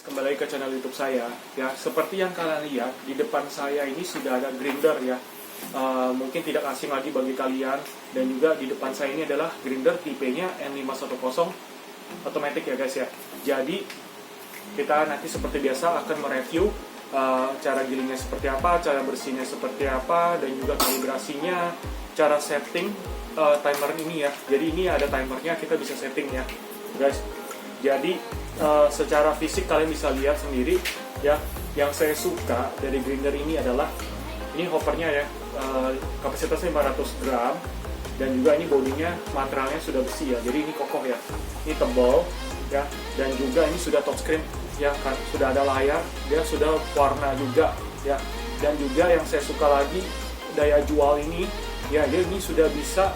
Kembali ke channel YouTube saya. Ya, seperti yang kalian lihat di depan saya ini sudah ada grinder ya. Mungkin tidak asing lagi bagi kalian. Dan juga di depan saya ini adalah grinder tipenya N510 automatic ya guys ya. Jadi kita nanti seperti biasa akan mereview cara gilingnya seperti apa, cara bersihnya seperti apa, dan juga kalibrasinya, cara setting timer ini ya. Jadi ini ada timernya, kita bisa setting ya guys. Jadi secara fisik kalian bisa lihat sendiri ya. Yang saya suka dari grinder ini adalah ini hoppernya ya, kapasitasnya 500 gram, dan juga ini bodinya materialnya sudah besi ya, jadi ini kokoh ya, ini tebal ya, dan juga ini sudah touchscreen ya kan, sudah ada layar, dia sudah warna juga ya. Dan juga yang saya suka lagi daya jual ini ya, dia ini sudah bisa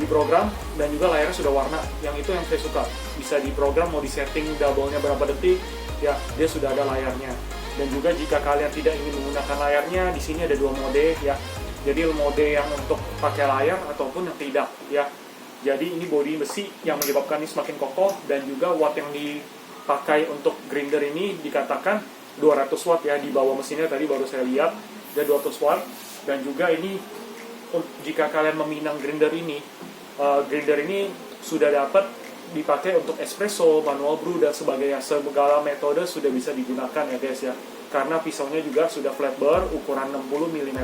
diprogram dan juga layarnya sudah warna, yang itu yang saya suka, bisa diprogram mau disetting double-nya berapa detik ya, dia sudah ada layarnya. Dan juga jika kalian tidak ingin menggunakan layarnya, di sini ada dua mode ya. Jadi mode yang untuk pakai layar ataupun yang tidak ya. Jadi ini bodi besi yang menyebabkan ini semakin kokoh, dan juga watt yang dipakai untuk grinder ini dikatakan 200 watt ya, di bawah mesinnya tadi baru saya lihat ada 200 watt. Dan juga ini jika kalian meminang grinder ini sudah dapat dipakai untuk espresso, manual brew, dan sebagainya. Segala metode sudah bisa digunakan ya guys ya. Karena pisaunya juga sudah flat bore ukuran 60 mm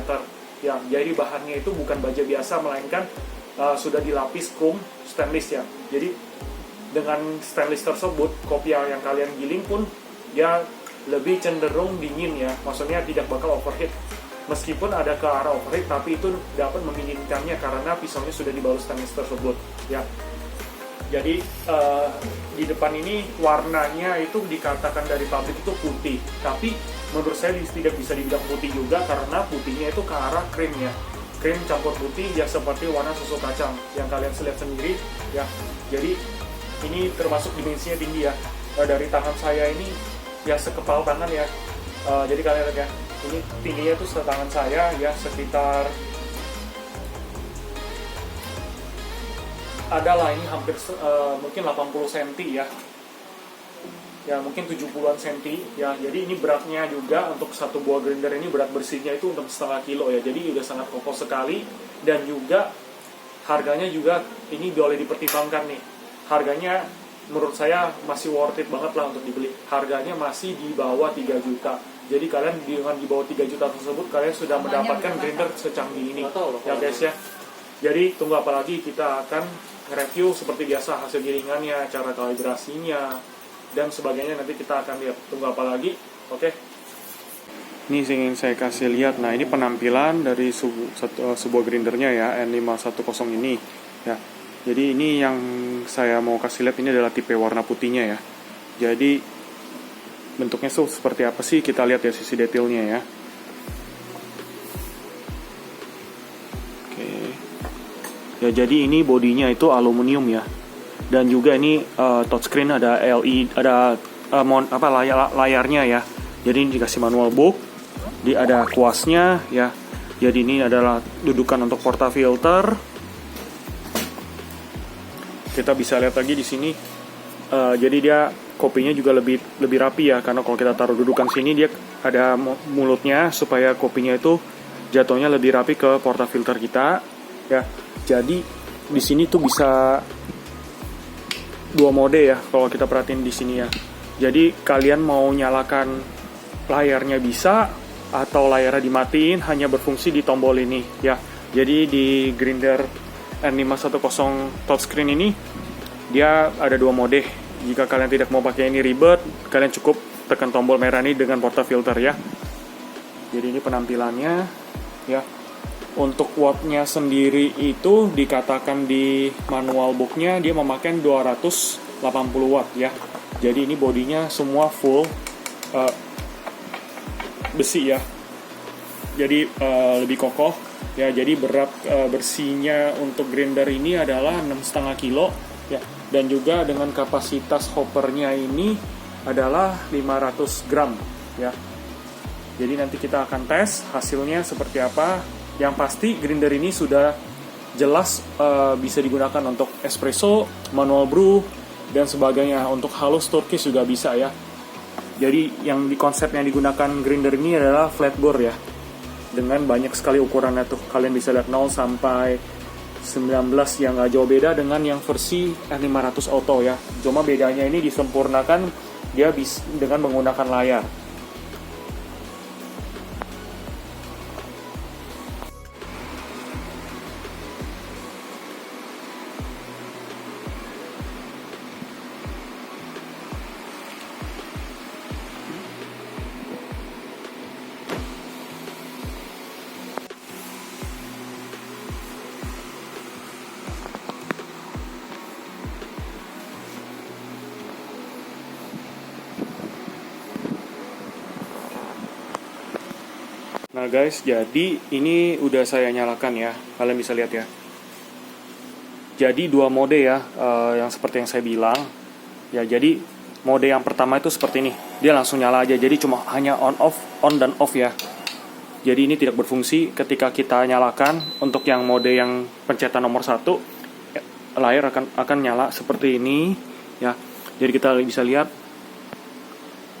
ya. Jadi bahannya itu bukan baja biasa, melainkan sudah dilapis chrome stainless ya. Jadi dengan stainless tersebut, kopi yang kalian giling pun ya lebih cenderung dingin ya. Maksudnya tidak bakal overheat. Meskipun ada ke arah overheat, tapi itu dapat meminimalkannya karena pisaunya sudah dibalut stainless tersebut ya. Jadi di depan ini warnanya itu dikatakan dari pabrik itu putih, tapi menurut saya tidak bisa dibilang putih juga, karena putihnya itu ke arah krim ya, krim campur putih ya, seperti warna susu kacang yang kalian lihat sendiri ya. Jadi ini termasuk dimensinya tinggi ya, dari tangan saya ini ya sekepal tangan ya. Jadi kalian lihat ya, ini tingginya tuh setangan saya ya, sekitar adalah ini hampir mungkin 80 cm ya. Ya mungkin 70-an cm ya. Jadi ini beratnya juga untuk satu buah grinder ini, berat bersihnya itu 6,5 kilo ya. Jadi udah sangat kokoh sekali, dan juga harganya juga ini boleh dipertimbangkan nih. Harganya menurut saya masih worth it banget lah untuk dibeli. Harganya masih di bawah 3 juta. Jadi kalian dengan di bawah 3 juta tersebut kalian sudah mendapatkan grinder secanggih ini ya guys ya. Jadi tunggu apa lagi, kita akan review seperti biasa hasil gilingannya, cara kalibrasinya, dan sebagainya. Nanti kita akan lihat. Tunggu apa lagi, oke? Ini ingin saya kasih lihat. Nah, ini penampilan dari sebuah grindernya ya, N510 ini ya. Jadi ini yang saya mau kasih lihat, ini adalah tipe warna putihnya ya. Jadi bentuknya tuh seperti apa sih, kita lihat ya sisi detailnya ya. Ya, jadi ini bodinya itu aluminium ya, dan juga ini touchscreen, ada LED, ada layarnya ya. Jadi ini dikasih manual book, ada kuasnya ya. Jadi ini adalah dudukan untuk portafilter. Kita bisa lihat lagi di sini. Jadi dia kopinya juga lebih rapi ya, karena kalau kita taruh dudukan sini dia ada mulutnya supaya kopinya itu jatuhnya lebih rapi ke portafilter kita ya. Jadi di sini tuh bisa dua mode ya kalau kita perhatiin di sini ya. Jadi kalian mau nyalakan layarnya bisa, atau layarnya dimatiin hanya berfungsi di tombol ini ya. Jadi di grinder N510 touchscreen ini dia ada dua mode. Jika kalian tidak mau pakai ini ribet, kalian cukup tekan tombol merah ini dengan portafilter ya. Jadi ini penampilannya ya. Untuk wattnya sendiri itu dikatakan di manual booknya dia memakai 280 watt ya. Jadi ini bodinya semua full besi ya. Jadi lebih kokoh ya. Jadi berat bersihnya untuk grinder ini adalah 6,5 kilo ya. Dan juga dengan kapasitas hoppernya ini adalah 500 gram ya. Jadi nanti kita akan tes hasilnya seperti apa. Yang pasti grinder ini sudah jelas bisa digunakan untuk espresso, manual brew, dan sebagainya. Untuk halus Turkish juga bisa ya. Jadi yang di konsep yang digunakan grinder ini adalah flat bore ya, dengan banyak sekali ukurannya tuh. Kalian bisa lihat 0 sampai 19 yang nggak jauh beda dengan yang versi R500 Auto ya. Cuma bedanya ini disempurnakan dia dengan menggunakan layar. Nah guys, jadi ini udah saya nyalakan ya, kalian bisa lihat ya. Jadi dua mode ya, yang seperti yang saya bilang. Ya jadi mode yang pertama itu seperti ini, dia langsung nyala aja, jadi cuma hanya on dan off ya. Jadi ini tidak berfungsi ketika kita nyalakan. Untuk yang mode yang pencetan nomor 1, layar akan nyala seperti ini ya. Jadi kita bisa lihat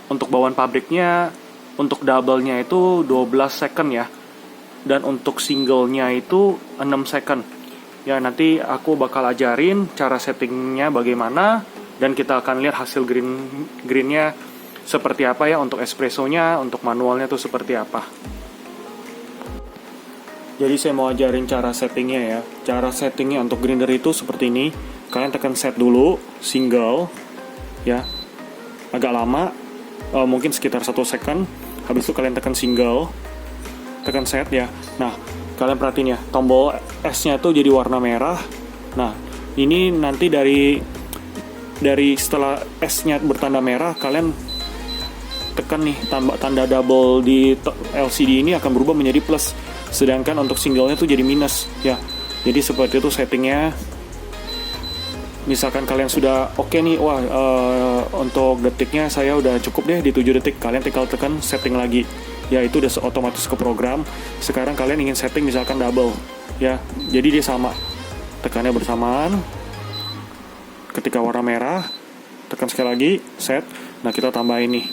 untuk bawaan pabriknya. Untuk double-nya itu 12 second ya. Dan untuk single-nya itu 6 second. Ya nanti aku bakal ajarin cara settingnya bagaimana. Dan kita akan lihat hasil greennya seperti apa ya. Untuk espressonya, untuk manualnya tuh seperti apa. Jadi saya mau ajarin cara settingnya ya. Cara settingnya untuk grinder itu seperti ini. Kalian tekan set dulu, single. Ya, agak lama. Mungkin sekitar 1 second. Habis itu kalian tekan single, tekan set ya. Nah, kalian perhatiin ya, tombol S-nya itu jadi warna merah. Nah, ini nanti dari setelah S-nya bertanda merah, kalian tekan nih tanda double di LCD ini akan berubah menjadi plus. Sedangkan untuk singlenya tuh jadi minus ya. Jadi seperti itu settingnya. Misalkan kalian sudah oke nih, wah untuk detiknya saya udah cukup deh di 7 detik, kalian tinggal tekan setting lagi ya, itu udah otomatis ke program. Sekarang kalian ingin setting misalkan double ya, jadi dia sama, tekannya bersamaan. Ketika warna merah, tekan sekali lagi set. Nah kita tambah ini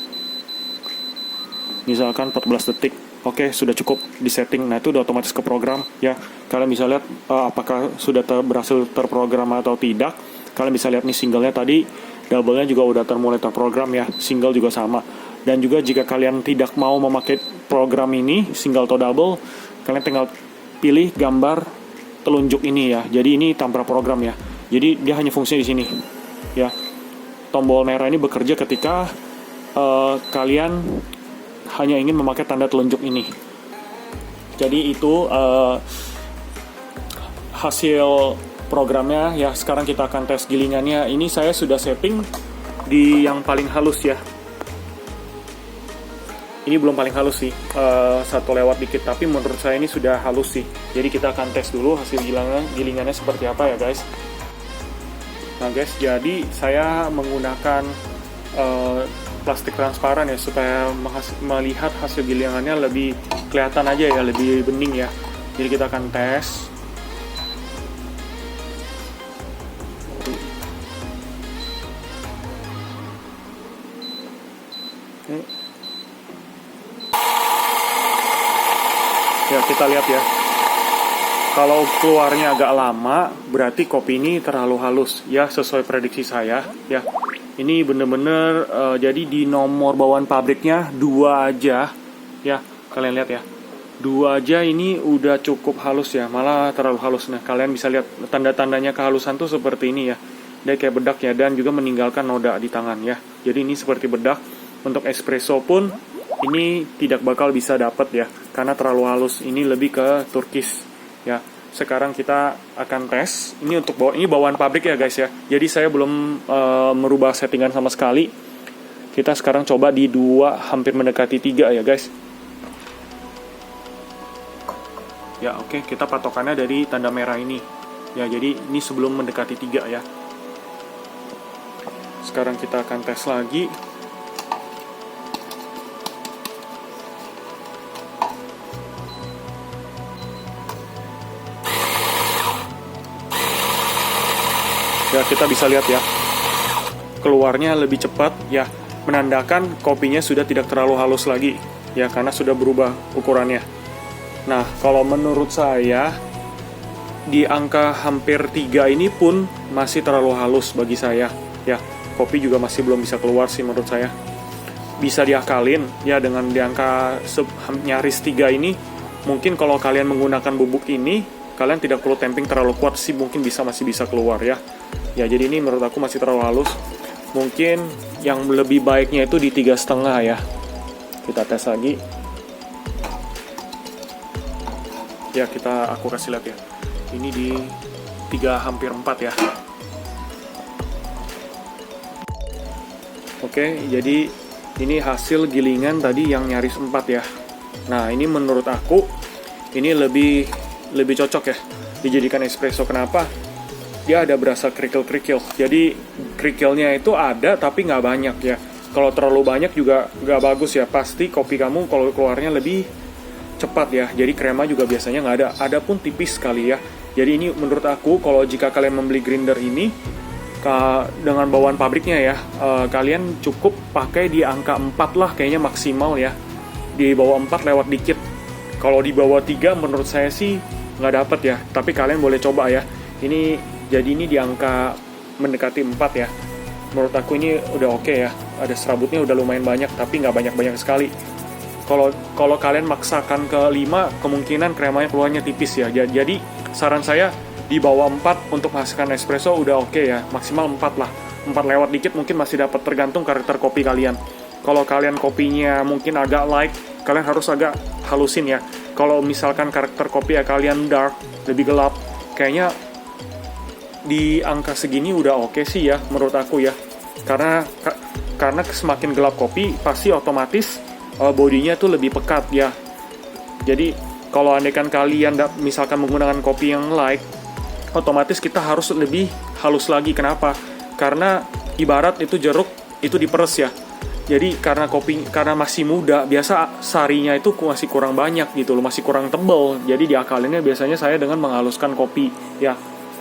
misalkan 14 detik. Oke, sudah cukup di setting. Nah itu udah otomatis ke program ya. Kalian bisa lihat apakah sudah berhasil terprogram atau tidak. Kalian bisa lihat nih singlenya tadi, double-nya juga udah mulai terprogram ya, single juga sama. Dan juga jika kalian tidak mau memakai program ini, single atau double, kalian tinggal pilih gambar telunjuk ini ya. Jadi ini tanpa program ya. Jadi dia hanya fungsinya di sini ya. Tombol merah ini bekerja ketika kalian hanya ingin memakai tanda telunjuk ini. Jadi itu hasil programnya ya. Sekarang kita akan tes gilingannya. Ini saya sudah setting di yang paling halus ya. Ini belum paling halus sih, 1 lewat dikit, tapi menurut saya ini sudah halus sih. Jadi kita akan tes dulu hasil gilingannya seperti apa ya guys. Nah guys, jadi saya menggunakan plastik transparan ya, supaya melihat hasil gilingannya lebih kelihatan aja ya, lebih bening ya. Jadi kita akan tes. Ya kita lihat ya, kalau keluarnya agak lama berarti kopi ini terlalu halus ya, sesuai prediksi saya ya. Ini bener-bener jadi di nomor bawaan pabriknya 2 aja ya, kalian lihat ya, 2 aja ini udah cukup halus ya, malah terlalu halus. Nah kalian bisa lihat tanda-tandanya kehalusan tuh seperti ini ya, dia kayak bedak ya, dan juga meninggalkan noda di tangan ya. Jadi ini seperti bedak. Untuk espresso pun ini tidak bakal bisa dapat ya, karena terlalu halus. Ini lebih ke Turkish ya. Sekarang kita akan tes. Ini untuk ini bawaan pabrik ya guys ya. Jadi saya belum merubah settingan sama sekali. Kita sekarang coba di 2 hampir mendekati 3 ya guys. Ya oke, kita patokannya dari tanda merah ini. Ya jadi ini sebelum mendekati 3 ya. Sekarang kita akan tes lagi. Ya kita bisa lihat ya, keluarnya lebih cepat ya. menandakan kopinya sudah tidak terlalu halus lagi, ya, karena sudah berubah ukurannya. Nah, kalau menurut saya di angka hampir 3 ini pun masih terlalu halus bagi saya, ya. Kopi juga masih belum bisa keluar sih menurut saya. Bisa diakalin ya dengan di angka nyaris 3 ini. Mungkin kalau kalian menggunakan bubuk ini, kalian tidak perlu tamping terlalu kuat sih, mungkin masih bisa keluar ya. Ya, jadi ini menurut aku masih terlalu halus. Mungkin yang lebih baiknya itu di 3,5 ya. Kita tes lagi. Ya, aku kasih lihat ya. Ini di 3 hampir 4 ya. Oke, jadi ini hasil gilingan tadi yang nyaris 4 ya. Nah, ini menurut aku ini lebih cocok ya dijadikan espresso. Kenapa? Dia ada berasa kerikil-kerikil. Jadi kerikilnya itu ada tapi nggak banyak ya. Kalau terlalu banyak juga nggak bagus ya. Pasti kopi kamu kalau keluarnya lebih cepat ya. Jadi krema juga biasanya nggak ada. Ada pun tipis sekali ya. Jadi ini menurut aku kalau jika kalian membeli grinder ini dengan bawaan pabriknya ya, kalian cukup pakai di angka 4 lah kayaknya maksimal ya. Di bawah 4 lewat dikit. Kalau di bawah 3 menurut saya sih nggak dapet ya. Tapi kalian boleh coba ya. Jadi ini di angka mendekati 4 ya. Menurut aku ini udah oke ya. Ada serabutnya udah lumayan banyak, tapi nggak banyak-banyak sekali. Kalau kalian maksakan ke 5, kemungkinan kremanya keluarnya tipis ya. Jadi saran saya di bawah 4 untuk menghasilkan espresso udah oke ya. Maksimal 4 lah. 4 lewat dikit mungkin masih dapat, tergantung karakter kopi kalian. Kalau kalian kopinya mungkin agak light, kalian harus agak halusin ya. Kalau misalkan karakter kopi ya kalian dark, lebih gelap, kayaknya di angka segini udah oke sih ya menurut aku ya. Karena semakin gelap kopi pasti otomatis bodinya tuh lebih pekat ya. Jadi kalau andaikan kalian misalkan menggunakan kopi yang light, otomatis kita harus lebih halus lagi. Kenapa? Karena ibarat itu jeruk itu diperes ya. Jadi karena masih muda, biasa sarinya itu masih kurang banyak gitu loh, masih kurang tebal. Jadi diakalinnya biasanya saya dengan menghaluskan kopi ya.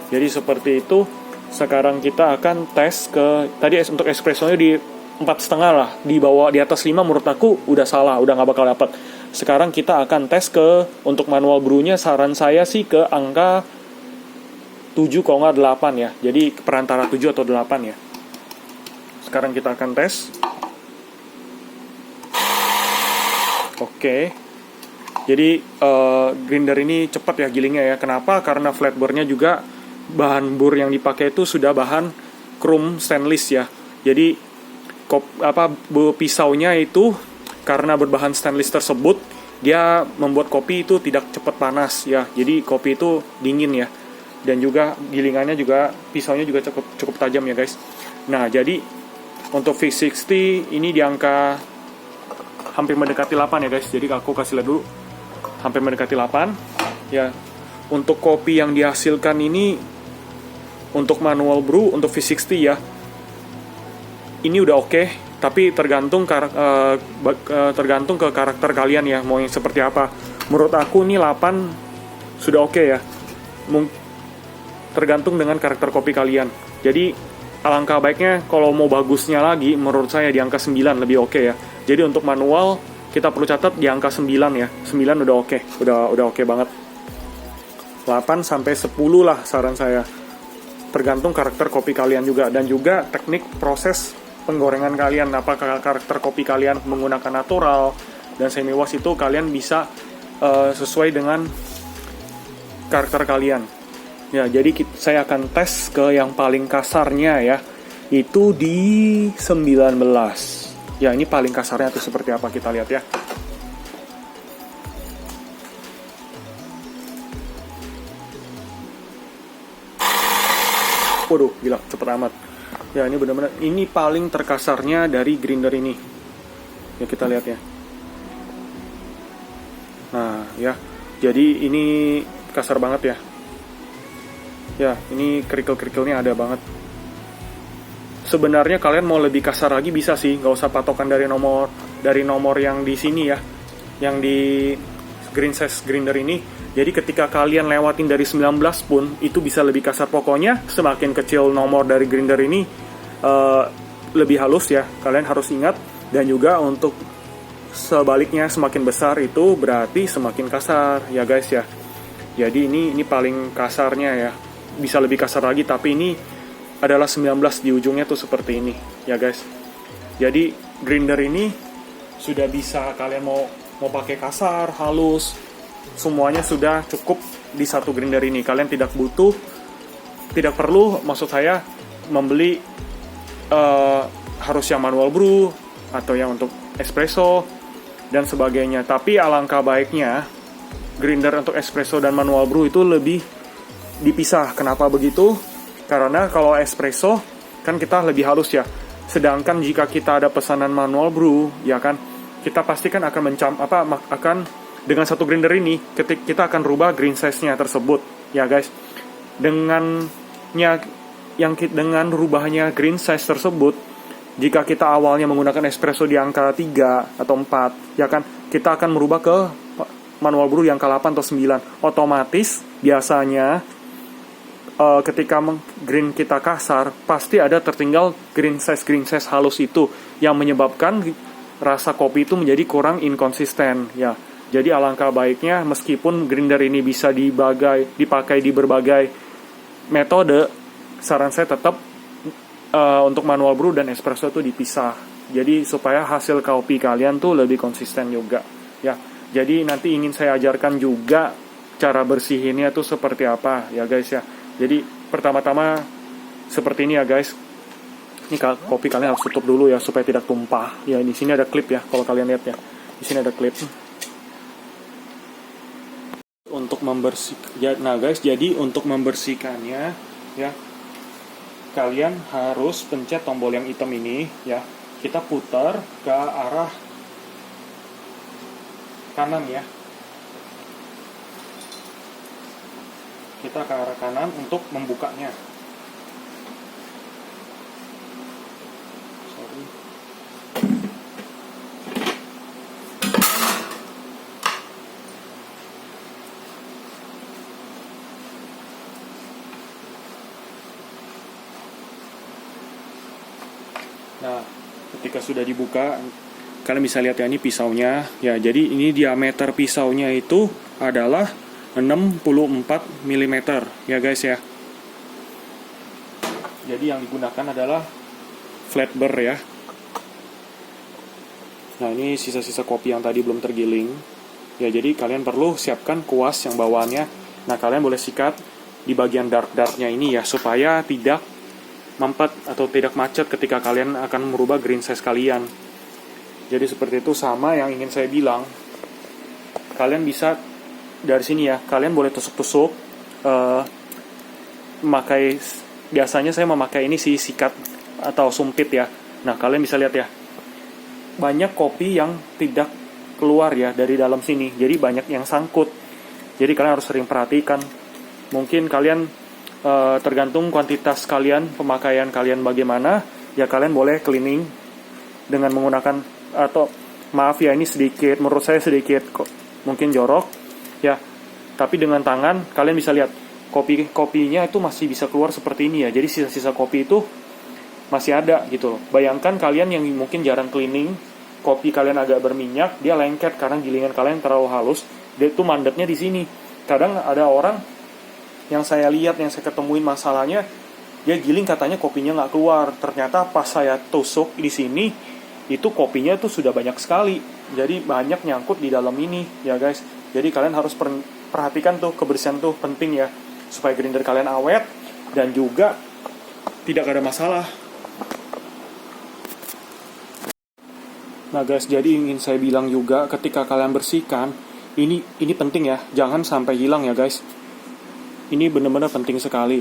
Jadi seperti itu. Sekarang kita akan tes tadi untuk espressonya di 4,5 lah, di atas 5 menurut aku udah salah, udah nggak bakal dapat. Sekarang kita akan tes untuk manual brew-nya, saran saya sih ke angka 7 kalau nggak 8 ya. Jadi perantara 7 atau 8 ya. Sekarang kita akan tes. Oke. Jadi grinder ini cepat ya gilingnya ya. Kenapa? Karena flatburnya juga bahan bur yang dipakai itu sudah bahan chrome stainless ya. Jadi pisaunya itu karena berbahan stainless tersebut, dia membuat kopi itu tidak cepat panas ya. Jadi kopi itu dingin ya. Dan juga gilingannya juga, pisaunya juga cukup tajam ya guys. Nah, jadi untuk V60 ini di angka hampir mendekati 8 ya guys. Jadi aku kasih lihat dulu. Hampir mendekati 8 ya. Untuk kopi yang dihasilkan ini untuk manual brew, untuk V60 ya, ini udah oke, tapi tergantung ke karakter kalian ya, mau yang seperti apa. Menurut aku ini 8 sudah oke ya. Tergantung dengan karakter kopi kalian. Jadi alangkah baiknya kalau mau bagusnya lagi, menurut saya di angka 9 lebih oke ya. Jadi untuk manual kita perlu catat di angka 9 ya. 9 udah oke, udah oke banget. 8 sampai 10 lah saran saya. Tergantung karakter kopi kalian juga, dan juga teknik proses penggorengan kalian. Apakah karakter kopi kalian menggunakan natural dan semi wash, itu kalian bisa sesuai dengan karakter kalian. Ya, jadi saya akan tes ke yang paling kasarnya ya. Itu di 19. Ya, ini paling kasarnya itu seperti apa kita lihat ya. Waduh, gila, cepet amat. Ya, ini benar-benar, ini paling terkasarnya dari grinder ini. Ya, kita lihat ya. Nah, ya. Jadi ini kasar banget ya. Ya, ini kerikil-kerikilnya ada banget. Sebenarnya kalian mau lebih kasar lagi bisa sih, nggak usah patokan dari nomor yang di sini ya. Yang di green size grinder ini. Jadi ketika kalian lewatin dari 19 pun, itu bisa lebih kasar. Pokoknya semakin kecil nomor dari grinder ini, lebih halus ya, kalian harus ingat. Dan juga untuk sebaliknya, semakin besar itu berarti semakin kasar ya guys ya. Jadi ini paling kasarnya ya, bisa lebih kasar lagi, tapi ini adalah 19 di ujungnya tuh seperti ini ya guys. Jadi grinder ini sudah bisa kalian mau pakai kasar, halus, semuanya sudah cukup di satu grinder ini. Kalian tidak perlu maksud saya membeli harus yang manual brew atau yang untuk espresso dan sebagainya. Tapi alangkah baiknya grinder untuk espresso dan manual brew itu lebih dipisah. Kenapa begitu? Karena kalau espresso kan kita lebih halus ya. Sedangkan jika kita ada pesanan manual brew, ya kan, kita pasti kan akan akan dengan satu grinder ini kita akan rubah green size-nya tersebut, ya guys. Dengan rubahnya green size tersebut, jika kita awalnya menggunakan espresso di angka 3 atau 4, ya kan, kita akan merubah ke manual brew yang ke 8 atau 9. Otomatis biasanya ketika green kita kasar, pasti ada tertinggal green size halus itu yang menyebabkan rasa kopi itu menjadi kurang inkonsisten ya. Jadi alangkah baiknya, meskipun grinder ini bisa dipakai di berbagai metode, saran saya tetap untuk manual brew dan espresso itu dipisah. Jadi supaya hasil kopi kalian tuh lebih konsisten juga ya. Jadi nanti ingin saya ajarkan juga cara bersihinnya tuh seperti apa ya guys ya. Jadi pertama-tama seperti ini ya guys. Ini kopi kalian harus tutup dulu ya supaya tidak tumpah. Ya di sini ada klip ya, kalau kalian lihat ya. Di sini ada klip. Untuk membersihkan, nah guys, jadi untuk membersihkannya ya, kalian harus pencet tombol yang hitam ini ya. Kita putar ke arah kanan ya. Kita ke arah kanan untuk membukanya. Sorry. Nah, ketika sudah dibuka, kalian bisa lihat ya, ini pisaunya ya. Jadi ini diameter pisaunya itu adalah 64 mm ya guys ya. Jadi yang digunakan adalah flat burr ya. Nah ini sisa-sisa kopi yang tadi belum tergiling ya, jadi kalian perlu siapkan kuas yang bawaannya. Nah kalian boleh sikat di bagian dark-darknya ini ya, supaya tidak mampet atau tidak macet ketika kalian akan merubah green size kalian. Jadi seperti itu. Sama yang ingin saya bilang, kalian bisa dari sini ya, kalian boleh tusuk-tusuk, biasanya saya memakai ini sih, sikat atau sumpit ya. Nah kalian bisa lihat ya, banyak kopi yang tidak keluar ya dari dalam sini, jadi banyak yang sangkut. Jadi kalian harus sering perhatikan. Mungkin kalian tergantung kuantitas kalian, pemakaian kalian bagaimana ya, kalian boleh cleaning dengan menggunakan, atau maaf ya ini sedikit, menurut saya sedikit mungkin jorok ya, tapi dengan tangan kalian bisa lihat kopinya itu masih bisa keluar seperti ini ya. Jadi sisa-sisa kopi itu masih ada gitu loh. Bayangkan kalian yang mungkin jarang cleaning, kopi kalian agak berminyak, dia lengket karena gilingan kalian terlalu halus, dia itu mandeknya di sini. Kadang ada orang yang saya lihat, yang saya ketemuin masalahnya, dia giling katanya kopinya nggak keluar, ternyata pas saya tusuk di sini itu kopinya tuh sudah banyak sekali, jadi banyak nyangkut di dalam ini ya guys. Jadi kalian harus perhatikan tuh, kebersihan tuh penting ya, supaya grinder kalian awet dan juga tidak ada masalah. Nah guys, jadi ingin saya bilang juga, ketika kalian bersihkan, ini penting ya, jangan sampai hilang ya guys. Ini benar-benar penting sekali.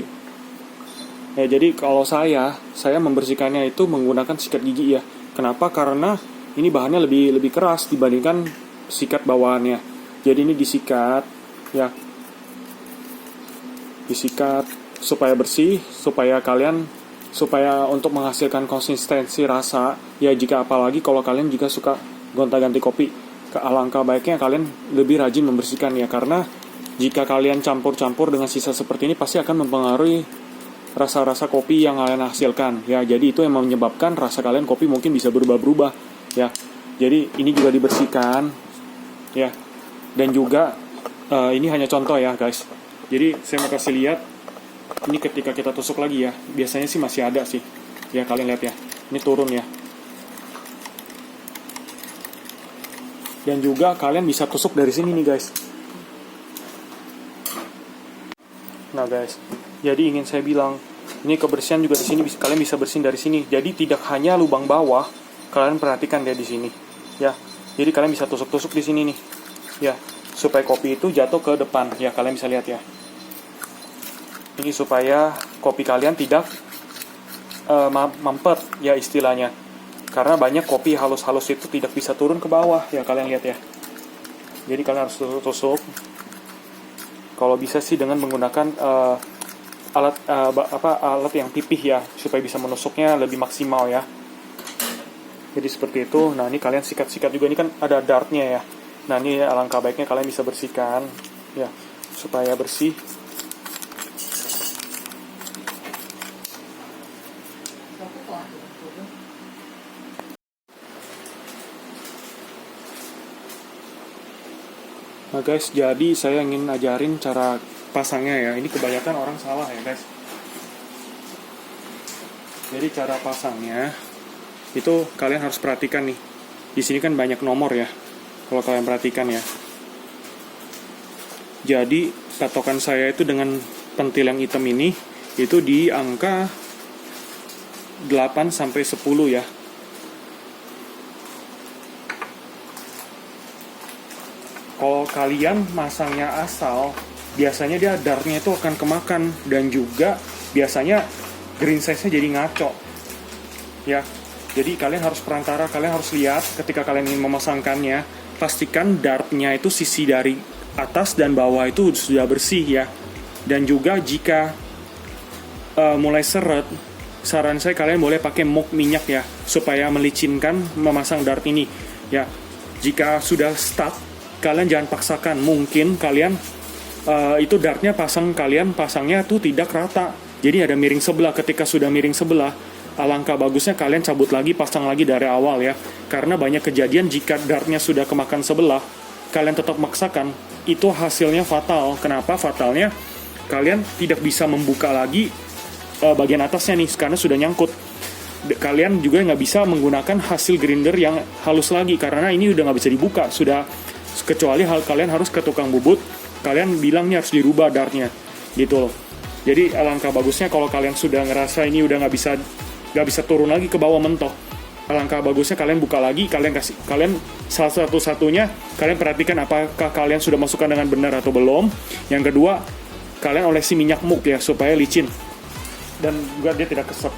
Ya jadi kalau saya membersihkannya itu menggunakan sikat gigi ya. Kenapa? Karena ini bahannya lebih keras dibandingkan sikat bawaannya. Jadi ini disikat ya, disikat supaya bersih, supaya untuk menghasilkan konsistensi rasa ya. Jika apalagi kalau kalian juga suka gonta-ganti kopi, alangkah baiknya kalian lebih rajin membersihkan ya, karena jika kalian campur-campur dengan sisa seperti ini pasti akan mempengaruhi rasa-rasa kopi yang kalian hasilkan ya. Jadi itu yang menyebabkan rasa kalian kopi mungkin bisa berubah-berubah ya. Jadi ini juga dibersihkan ya. Dan juga ini hanya contoh ya guys. Jadi saya mau kasih lihat ini ketika kita tusuk lagi ya. Biasanya sih masih ada sih ya, kalian lihat ya, ini turun ya. Dan juga kalian bisa tusuk dari sini nih guys. Nah guys, jadi ingin saya bilang, ini kebersihan juga di sini kalian bisa bersihin dari sini. Jadi tidak hanya lubang bawah, kalian perhatikan deh di sini, ya. Jadi kalian bisa tusuk-tusuk di sini nih, ya, supaya kopi itu jatuh ke depan, ya. Kalian bisa lihat ya. Ini supaya kopi kalian tidak mampet, ya istilahnya. Karena banyak kopi halus-halus itu tidak bisa turun ke bawah, ya kalian lihat ya. Jadi kalian harus tusuk. Kalau bisa sih dengan menggunakan alat yang pipih ya, supaya bisa menusuknya lebih maksimal ya. Jadi seperti itu. Nah ini kalian sikat-sikat juga, ini kan ada dartnya ya. Nah ini alangkah baiknya kalian bisa bersihkan ya, supaya bersih. Nah guys, jadi saya ingin ajarin cara pasangnya ya. Ini kebanyakan orang salah ya guys. Jadi cara pasangnya itu kalian harus perhatikan nih. Di sini kan banyak nomor ya. Kalau kalian perhatikan ya. Jadi patokan saya itu dengan pentil yang hitam ini itu di angka 8 sampai 10 ya. Kalau kalian masangnya asal, biasanya dia dartnya itu akan kemakan, dan juga biasanya green size-nya jadi ngaco ya. Jadi kalian harus perantara, kalian harus lihat ketika kalian ingin memasangkannya, pastikan dartnya itu sisi dari atas dan bawah itu sudah bersih ya. Dan juga jika mulai seret, saran saya kalian boleh pakai muk minyak ya, supaya melicinkan memasang dart ini ya. Jika sudah stuck, kalian jangan paksakan. Mungkin kalian itu dartnya pasangnya tuh tidak rata, jadi ada miring sebelah. Ketika sudah miring sebelah, alangkah bagusnya kalian cabut lagi, pasang lagi dari awal ya. Karena banyak kejadian jika dartnya sudah kemakan sebelah, kalian tetap maksakan, itu hasilnya fatal. Kenapa fatalnya? Kalian tidak bisa membuka lagi bagian atasnya nih, karena sudah nyangkut. Kalian juga nggak bisa menggunakan hasil grinder yang halus lagi, karena ini udah nggak bisa dibuka, sudah. Kecuali kalian harus ke tukang bubut, kalian bilangnya harus dirubah dartnya gitu loh. Jadi alangkah bagusnya kalau kalian sudah ngerasa ini udah nggak bisa turun lagi ke bawah mentok, alangkah bagusnya kalian buka lagi, kalian salah satu-satunya kalian perhatikan apakah kalian sudah masukkan dengan benar atau belum. Yang kedua, kalian olesi minyak muk ya, supaya licin dan juga dia tidak kesep.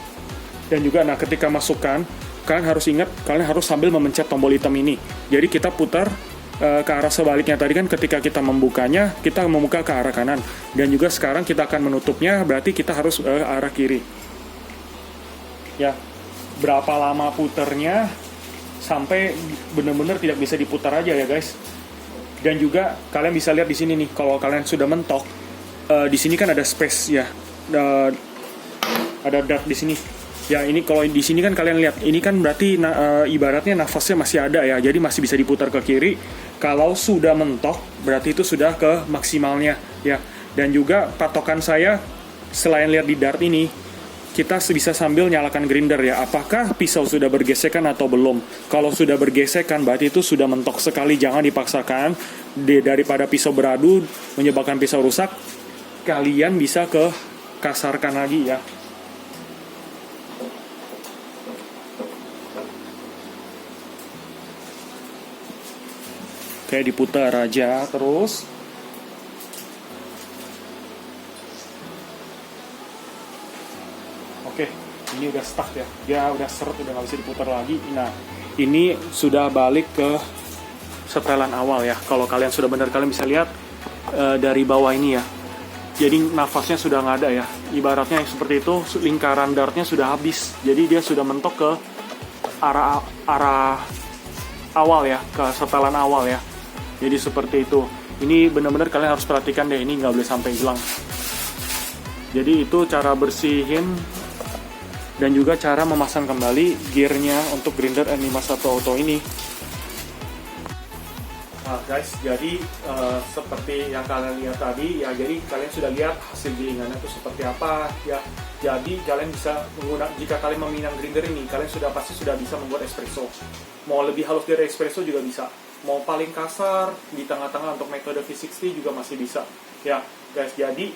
Dan juga nah ketika masukkan, kalian harus ingat, kalian harus sambil memencet tombol hitam ini. Jadi kita putar ke arah sebaliknya. Tadi kan ketika kita membukanya, kita membuka ke arah kanan, dan juga sekarang kita akan menutupnya, berarti kita harus arah kiri ya. Berapa lama puternya sampai benar-benar tidak bisa diputar aja ya guys. Dan juga kalian bisa lihat di sini nih, kalau kalian sudah mentok, di sini kan ada space ya, ada dart di sini ya. Ini kalau di sini kan kalian lihat, ini kan berarti ibaratnya nafasnya masih ada ya, jadi masih bisa diputar ke kiri. Kalau sudah mentok, berarti itu sudah ke maksimalnya ya. Dan juga patokan saya, selain lihat di dart ini, kita bisa sambil nyalakan grinder ya, apakah pisau sudah bergesekan atau belum. Kalau sudah bergesekan, berarti itu sudah mentok sekali. Jangan dipaksakan, daripada pisau beradu menyebabkan pisau rusak, kalian bisa ke kasarkan lagi ya. Kayak diputar aja terus. Oke, ini udah stuck ya. Dia udah seret, udah nggak bisa diputar lagi. Nah, ini sudah balik ke setelan awal ya. Kalau kalian sudah benar, kalian bisa lihat dari bawah ini ya. Jadi nafasnya sudah nggak ada ya. Ibaratnya seperti itu, lingkaran dartnya sudah habis. Jadi dia sudah mentok ke arah awal ya, ke setelan awal ya. Jadi seperti itu. Ini benar-benar kalian harus perhatikan deh, ini nggak boleh sampai hilang. Jadi itu cara bersihin dan juga cara memasang kembali gearnya untuk grinder N51 Auto ini. Nah guys, jadi seperti yang kalian lihat tadi ya, jadi kalian sudah lihat hasil gilingannya itu seperti apa ya. Jadi kalian bisa menggunakan, jika kalian meminang grinder ini, kalian pasti sudah bisa membuat espresso. Mau lebih halus dari espresso juga bisa. Mau paling kasar di tengah-tengah untuk metode V60 juga masih bisa. Ya guys, jadi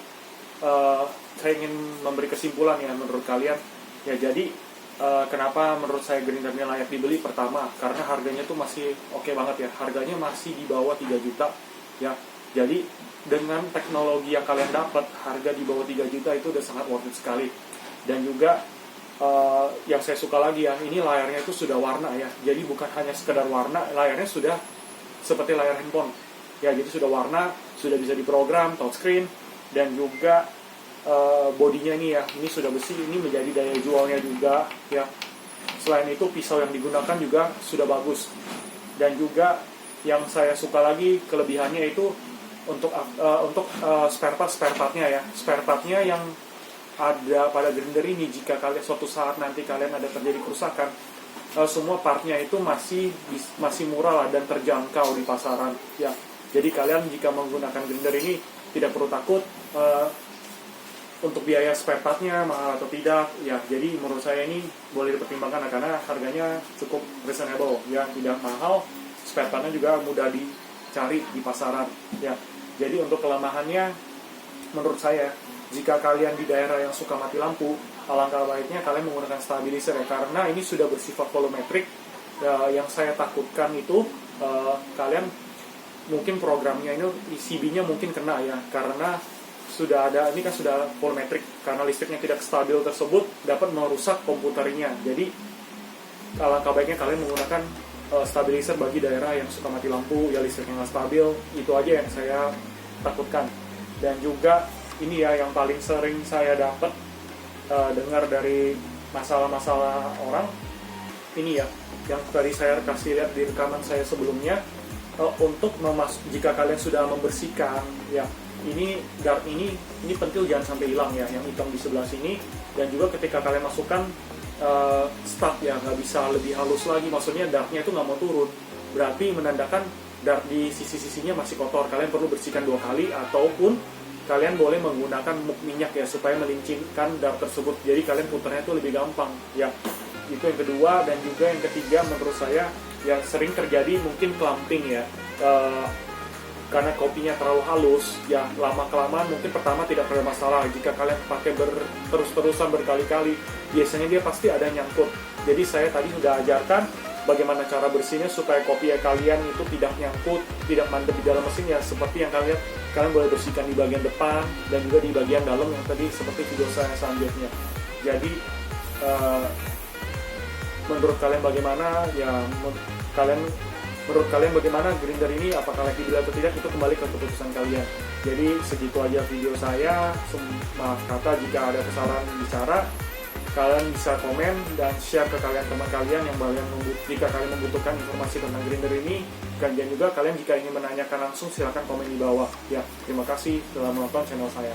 saya ingin memberi kesimpulan ya menurut kalian. Ya jadi kenapa menurut saya grinder ini layak dibeli? Pertama, karena harganya tuh masih oke banget ya. Harganya masih di bawah 3 juta ya. Jadi dengan teknologi yang kalian dapat, harga di bawah 3 juta itu udah sangat worth it sekali. Dan juga yang saya suka lagi ya, ini layarnya itu sudah warna ya. Jadi bukan hanya sekedar warna, layarnya sudah seperti layar handphone. Ya, jadi sudah warna, sudah bisa diprogram, touchscreen, dan juga bodinya ini ya, ini sudah besi, ini menjadi daya jualnya juga ya. Selain itu pisau yang digunakan juga sudah bagus. Dan juga yang saya suka lagi kelebihannya itu untuk spare partnya ya. Spare partnya yang ada pada grinder ini, jika kalian suatu saat nanti kalian ada terjadi kerusakan, semua partnya itu masih murah lah dan terjangkau di pasaran ya. Jadi kalian jika menggunakan grinder ini tidak perlu takut untuk biaya spare partnya mahal atau tidak ya. Jadi menurut saya ini boleh dipertimbangkan karena harganya cukup reasonable ya, tidak mahal, spare partnya juga mudah dicari di pasaran ya. Jadi untuk kelemahannya menurut saya, jika kalian di daerah yang suka mati lampu, alangkah baiknya kalian menggunakan stabilizer ya, karena ini sudah bersifat volumetrik ya. Yang saya takutkan itu kalian mungkin programnya ini CB-nya mungkin kena ya, karena sudah ada, ini kan sudah volumetrik, karena listriknya tidak stabil tersebut dapat merusak komputernya. Jadi alangkah baiknya kalian menggunakan stabilizer bagi daerah yang suka mati lampu ya, listriknya nggak stabil. Itu aja yang saya takutkan. Dan juga ini ya yang paling sering saya dapat dengar dari masalah-masalah orang ini ya, yang tadi saya kasih lihat di rekaman saya sebelumnya, untuk jika kalian sudah membersihkan ya, ini dart ini pentil jangan sampai hilang ya, yang hitam di sebelah sini. Dan juga ketika kalian masukkan stud ya, nggak bisa lebih halus lagi, maksudnya dartnya itu nggak mau turun, berarti menandakan dart di sisi-sisinya masih kotor. Kalian perlu bersihkan 2 kali, ataupun kalian boleh menggunakan muk minyak ya, supaya melincinkan dart tersebut, jadi kalian putarnya itu lebih gampang ya. Itu yang kedua. Dan juga yang ketiga menurut saya yang sering terjadi mungkin clumping ya, karena kopinya terlalu halus ya, lama-kelamaan mungkin pertama tidak ada masalah. Jika kalian pakai terus-terusan berkali-kali, biasanya dia pasti ada nyangkut. Jadi saya tadi sudah ajarkan bagaimana cara bersihnya supaya kopi kalian itu tidak nyangkut, tidak mandek di dalam mesin ya. Seperti yang kalian boleh bersihkan di bagian depan dan juga di bagian dalam yang tadi seperti video saya selanjutnya. Jadi menurut kalian bagaimana ya, menurut kalian bagaimana grinder ini, apakah layak dibeli atau tidak, itu kembali ke keputusan kalian. Jadi segitu aja video saya. Maaf kata jika ada kesalahan bicara, kalian bisa komen dan share ke teman kalian yang jika kalian membutuhkan informasi tentang grinder ini. Dan juga kalian jika ingin menanyakan langsung, silahkan komen di bawah ya. Terima kasih telah menonton channel saya.